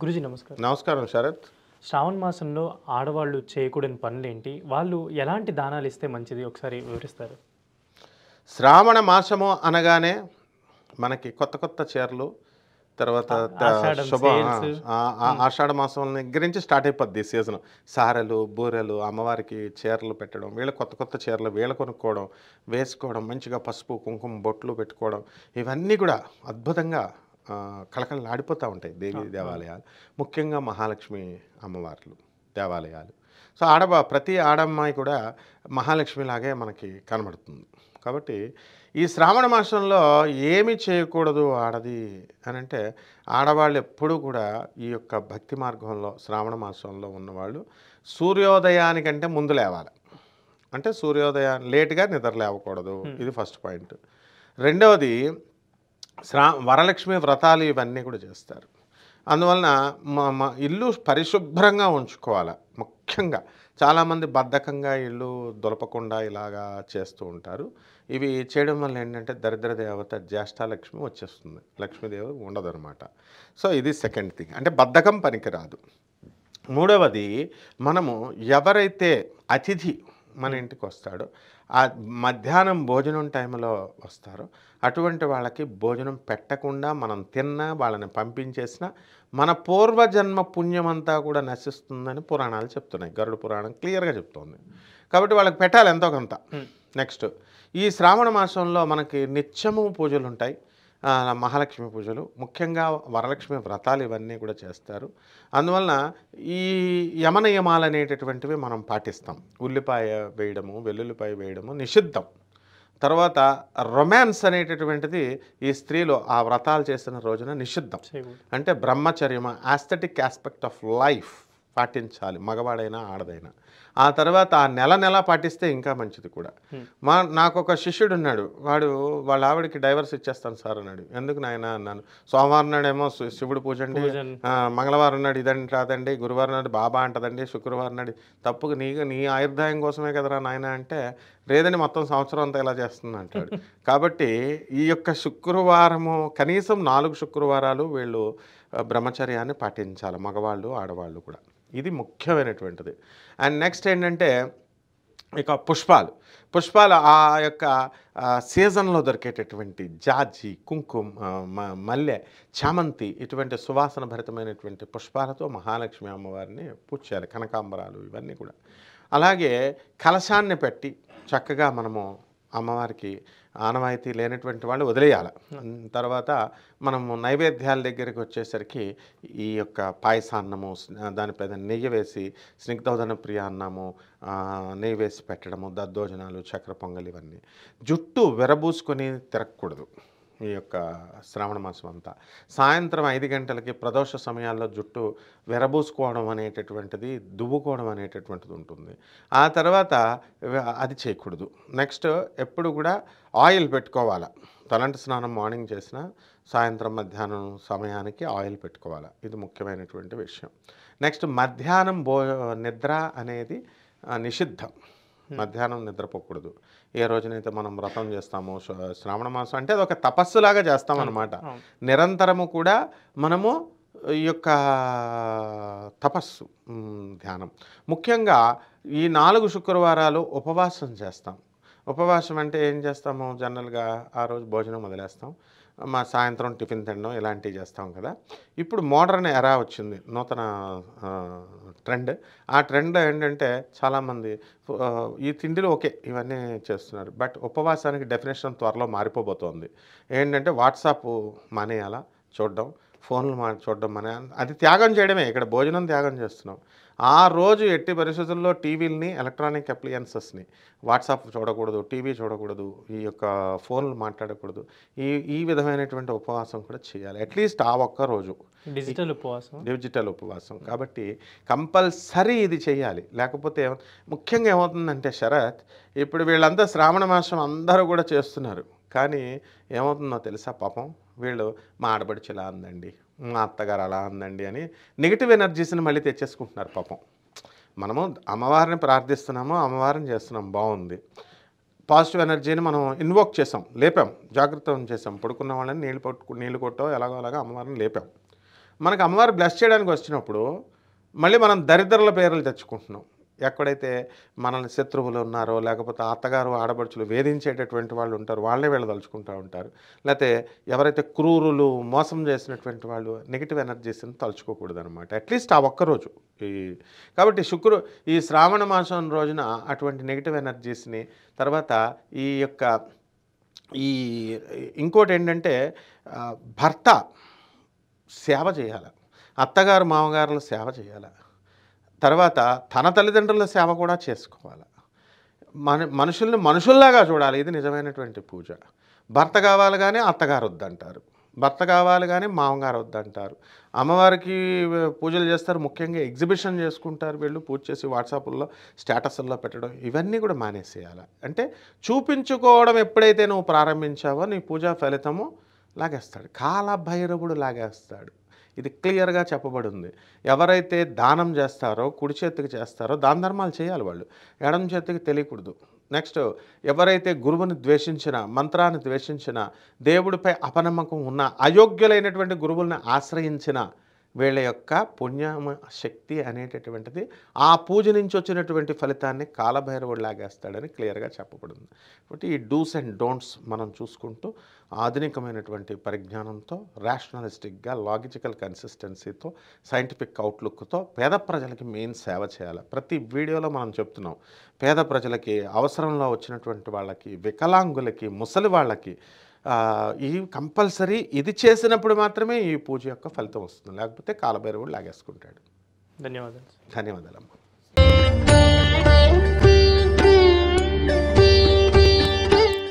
గురూజీ నమస్కారం. నమస్కారం శరత్. శ్రావణ మాసంలో ఆడవాళ్ళు చేయకూడని పనులేంటి? వాళ్ళు ఎలాంటి దానాలిస్తే మంచిది? ఒకసారి వివరిస్తారా? శ్రావణ మాసము అనగానే మనకి కొత్త కొత్త చీరలు, తర్వాత ఆషాఢం శుభ సేల్స్. ఆషాఢ మాసం దగ్గర నుంచి స్టార్ట్ అయిపోద్ది సీజన్. సారెలు, బూరెలు, అమ్మవారికి చీరలు పెట్టడం, వీళ్ళ కొత్త కొత్త చీరలు వీళ్ళ కొనుక్కోవడం, వేసుకోవడం, మంచిగా పసుపు కుంకుమ బొట్లు పెట్టుకోవడం, ఇవన్నీ కూడా అద్భుతంగా కళకళలాడిపోతూ ఉంటాయి దేవీ దేవాలయాలు, ముఖ్యంగా మహాలక్ష్మి అమ్మవార్లు దేవాలయాలు. సో ప్రతి ఆడమ్మాయి కూడా మహాలక్ష్మిలాగే మనకి కనబడుతుంది. కాబట్టి ఈ శ్రావణ మాసంలో ఏమి చేయకూడదు ఆడది అని అంటే, ఆడవాళ్ళు ఎప్పుడూ కూడా ఈ యొక్క భక్తి మార్గంలో శ్రావణ మాసంలో ఉన్నవాళ్ళు సూర్యోదయానికంటే ముందు లేవాలి. అంటే లేటుగా నిద్ర లేవకూడదు. ఇది ఫస్ట్ పాయింట్. రెండవది, వరలక్ష్మి వ్రతాలు ఇవన్నీ కూడా చేస్తారు. అందువలన మా ఇల్లు పరిశుభ్రంగా ఉంచుకోవాలి. ముఖ్యంగా చాలామంది బద్ధకంగా ఇల్లు దులపకుండా ఇలాగా చేస్తూ ఉంటారు. ఇవి చేయడం వల్ల ఏంటంటే దరిద్ర దేవత జ్యేష్ఠలక్ష్మి వచ్చేస్తుంది, లక్ష్మీదేవి ఉండదన్నమాట. సో ఇది సెకండ్ థింగ్, అంటే బద్ధకం పనికిరాదు. మూడవది, మనము ఎవరైతే అతిథి మన ఇంటికి వస్తాడో, ఆ మధ్యాహ్నం భోజనం టైంలో వస్తారో అటువంటి వాళ్ళకి భోజనం పెట్టకుండా మనం తిన్నా, వాళ్ళని పంపించేసినా మన పూర్వజన్మ పుణ్యమంతా కూడా నశిస్తుందని పురాణాలు చెప్తున్నాయి. గరుడ పురాణం క్లియర్గా చెప్తోంది. కాబట్టి వాళ్ళకి పెట్టాలి ఎంతో కొంత. నెక్స్ట్, ఈ శ్రావణ మాసంలో మనకి నిత్యము పూజలు ఉంటాయి. మహాలక్ష్మి పూజలు, ముఖ్యంగా వరలక్ష్మి వ్రతాలు ఇవన్నీ కూడా చేస్తారు. అందువలన ఈ యమనియమాలు అనేటటువంటివి మనం పాటిస్తాం. ఉల్లిపాయ వేయడము, వెల్లుల్లిపాయ వేయడము నిషిద్ధం. తర్వాత రొమాన్స్ అనేటటువంటిది ఈ స్త్రీలు ఆ వ్రతాలు చేసిన రోజున నిషిద్ధం. అంటే బ్రహ్మచర్యము, ఆస్థెటిక్ ఆస్పెక్ట్ ఆఫ్ లైఫ్ పాటించాలి, మగవాడైనా ఆడదైనా. ఆ తర్వాత ఆ నెల పాటిస్తే ఇంకా మంచిది కూడా. నాకు ఒక శిష్యుడు ఉన్నాడు, వాళ్ళ ఆవిడకి డైవర్స్ ఇచ్చేస్తాను సార్ అన్నాడు. ఎందుకు నాయన అన్నాను. సోమవారం నాడేమో శివుడు పూజ అండి, మంగళవారం నాడు ఇదండి రాదండి, గురువారం నాడు బాబా అంటదండి, శుక్రవారం నాడు తప్పుగా నీ ఆయుర్దాయం కోసమే కదరా నాయన అంటే, లేదని మొత్తం సంవత్సరం అంతా ఇలా చేస్తుంది అంటాడు. కాబట్టి ఈ యొక్క శుక్రవారము కనీసం 4 శుక్రవారాలు వీళ్ళు బ్రహ్మచర్యాన్ని పాటించాలి, మగవాళ్ళు ఆడవాళ్ళు కూడా. ఇది ముఖ్యమైనటువంటిది. అండ్ నెక్స్ట్ ఏంటంటే, ఇక పుష్పాలు ఆ యొక్క సీజన్లో దొరికేటటువంటి జాజి, కుంకుమ, మల్లె, చామంతి ఇటువంటి సువాసన భరితమైనటువంటి పుష్పాలతో మహాలక్ష్మి అమ్మవారిని పూజ చేయాలి. కనకాంబరాలు ఇవన్నీ కూడా. అలాగే కలశాన్ని పెట్టి చక్కగా మనము అమ్మవారికి ఆనవాయితీ లేనటువంటి వాళ్ళు వదిలేయాలి. తర్వాత మనము నైవేద్యాల దగ్గరికి వచ్చేసరికి ఈ యొక్క పాయసాన్నము, దానిపై నెయ్యి వేసి స్నిగ్ధోదన ప్రియ అన్నము, నెయ్యి వేసి పెట్టడము, దద్దోజనాలు, చక్కెర పొంగలి ఇవన్నీ. జుట్టు విరబూసుకొని తిరగకూడదు ఈ యొక్క శ్రావణ మాసం అంతా. సాయంత్రం 5 గంటలకి ప్రదోష సమయాల్లో జుట్టు విరబూసుకోవడం అనేటటువంటిది, దువ్వుకోవడం అనేటటువంటిది ఉంటుంది. ఆ తర్వాత అది చేయకూడదు. నెక్స్ట్, ఎప్పుడు కూడా ఆయిల్ పెట్టుకోవాలి. తలంటి స్నానం మార్నింగ్ చేసిన సాయంత్రం మధ్యాహ్నం సమయానికి ఆయిల్ పెట్టుకోవాలి. ఇది ముఖ్యమైనటువంటి విషయం. నెక్స్ట్, మధ్యాహ్నం నిద్ర అనేది నిషిద్ధం. మధ్యాహ్నం నిద్రపోకూడదు. ఏ రోజునైతే మనం వ్రతం చేస్తామో, శ్రావణ మాసం అంటే అది ఒక తపస్సులాగా చేస్తామన్నమాట. నిరంతరము కూడా మనము ఈ యొక్క తపస్సు, ధ్యానం. ముఖ్యంగా ఈ 4 శుక్రవారాలు ఉపవాసం చేస్తాం. ఉపవాసం అంటే ఏం చేస్తాము, జనరల్గా ఆ రోజు భోజనం వదిలేస్తాం, సాయంత్రం టిఫిన్ తినడం ఇలాంటివి చేస్తాం కదా. ఇప్పుడు మోడర్న్ ఎరా వచ్చింది, నూతన ట్రెండ్. ఆ ట్రెండ్లో ఏంటంటే చాలామంది ఈ తిండిలో ఓకే ఇవన్నీ చేస్తున్నారు, బట్ ఉపవాసానికి డెఫినేషన్ త్వరలో మారిపోబోతోంది. ఏంటంటే వాట్సాప్ మానేయాలా చూడడం, ఫోన్లు చూడడం అది త్యాగం చేయడమే. ఇక్కడ భోజనం త్యాగం చేస్తున్నాం. ఆ రోజు ఎట్టి పరిస్థితుల్లో టీవీలని, ఎలక్ట్రానిక్ అప్లయన్సెస్ని, వాట్సాప్ చూడకూడదు, టీవీ చూడకూడదు, ఈ యొక్క ఫోన్లు మాట్లాడకూడదు. ఈ విధమైనటువంటి ఉపవాసం కూడా చేయాలి. అట్లీస్ట్ ఆ ఒక్క రోజు డిజిటల్ ఉపవాసం. కాబట్టి కంపల్సరీ ఇది చేయాలి. లేకపోతే ముఖ్యంగా ఏమవుతుందంటే శరత్, ఇప్పుడు వీళ్ళంతా శ్రావణ మాసం అందరూ కూడా చేస్తున్నారు, కానీ ఏమవుతుందో తెలుసా, పాపం వీళ్ళు మా ఆడపడిచి ఇలా అందండి, మా అత్తగారు అలా అందండి అని నెగిటివ్ ఎనర్జీస్ని మళ్ళీ తెచ్చేసుకుంటున్నారు పాపం. మనము అమ్మవారిని ప్రార్థిస్తున్నాము, అమ్మవారిని చేస్తున్నాం, బాగుంది. పాజిటివ్ ఎనర్జీని మనం ఇన్వోక్ చేసాం, లేపాం, జాగ్రత్త చేసాం. పడుకున్న వాళ్ళని నీళ్ళు కొట్టో ఎలాగో అలాగా అమ్మవారిని లేపాం. మనకు అమ్మవారు బ్లెస్ చేయడానికి వచ్చినప్పుడు మళ్ళీ మనం దరిద్రుల పేర్లు తెచ్చుకుంటున్నాం. ఎక్కడైతే మనల్ని శత్రువులు ఉన్నారో, లేకపోతే అత్తగారు ఆడపడుచులు వేధించేటటువంటి వాళ్ళు ఉంటారు, వాళ్ళే వీళ్ళు తలుచుకుంటూ ఉంటారు. లేకపోతే ఎవరైతే క్రూరులు మోసం చేసినటువంటి వాళ్ళు నెగిటివ్ ఎనర్జీస్ని తలుచుకోకూడదు అనమాట. అట్లీస్ట్ ఆ ఒక్కరోజు కాబట్టి ఈ శ్రావణ మాసం రోజున అటువంటి నెగిటివ్ ఎనర్జీస్ని తర్వాత ఈ యొక్క ఈ ఇంకోటి ఏంటంటే భర్త సేవ చేయాలి, అత్తగారు మామగారుల సేవ చేయాలి, తర్వాత తన తల్లిదండ్రుల సేవ కూడా చేసుకోవాలి, మనుషుల్ని మనుషుల్లాగా చూడాలి. ఇది నిజమైనటువంటి పూజ. భర్త కావాలి కానీ అత్తగారు వద్దంటారు, భర్త కావాలి కానీ మామగారు వద్దంటారు. అమ్మవారికి పూజలు చేస్తారు, ముఖ్యంగా ఎగ్జిబిషన్ చేసుకుంటారు వీళ్ళు, పూజ చేసి వాట్సాప్లో స్టేటస్ల్లో పెట్టడం, ఇవన్నీ కూడా మానేసేయాలి. అంటే చూపించుకోవడం ఎప్పుడైతే నువ్వు ప్రారంభించావో నీ పూజా ఫలితము లాగేస్తాడు, కాలభైరవుడు లాగేస్తాడు. ఇది క్లియర్గా చెప్పబడింది. ఎవరైతే దానం చేస్తారో, కుడి చేతికి చేస్తారో దాన ధర్మాలు చేయాలి వాళ్ళు, ఎడమ చేతికి తెలియకూడదు. నెక్స్ట్ ఎవరైతే గురువుని ద్వేషించిన, మంత్రాన్ని ద్వేషించిన, దేవుడిపై అపనమ్మకం ఉన్న, అయోగ్యులైనటువంటి గురువుల్ని ఆశ్రయించిన వీళ్ళ యొక్క పుణ్యమ శక్తి అనేటటువంటిది ఆ పూజ నుంచి వచ్చినటువంటి ఫలితాన్ని కాలభైరవుడు లాగేస్తాడని క్లియర్గా చెప్పబడింది. కాబట్టి ఈ డూస్ అండ్ డోంట్స్ మనం చూసుకుంటూ ఆధునికమైనటువంటి పరిజ్ఞానంతో, రేషనలిస్టిక్గా, లాజికల్ కన్సిస్టెన్సీతో, సైంటిఫిక్ అవుట్లుక్తో పేద ప్రజలకి మెయిన్ సేవ చేయాలి. ప్రతి వీడియోలో మనం చెప్తున్నాం, పేద ప్రజలకి, అవసరంలో వచ్చినటువంటి వాళ్ళకి, వికలాంగులకి, ముసలి వాళ్ళకి ఈ కంపల్సరీ ఇది చేసినప్పుడు మాత్రమే ఈ పూజ యొక్క ఫలితం వస్తుంది, లేకపోతే కాలభైరవుడు లాగేసుకుంటాడు. ధన్యవాదాలు. ధన్యవాదాలమ్మా.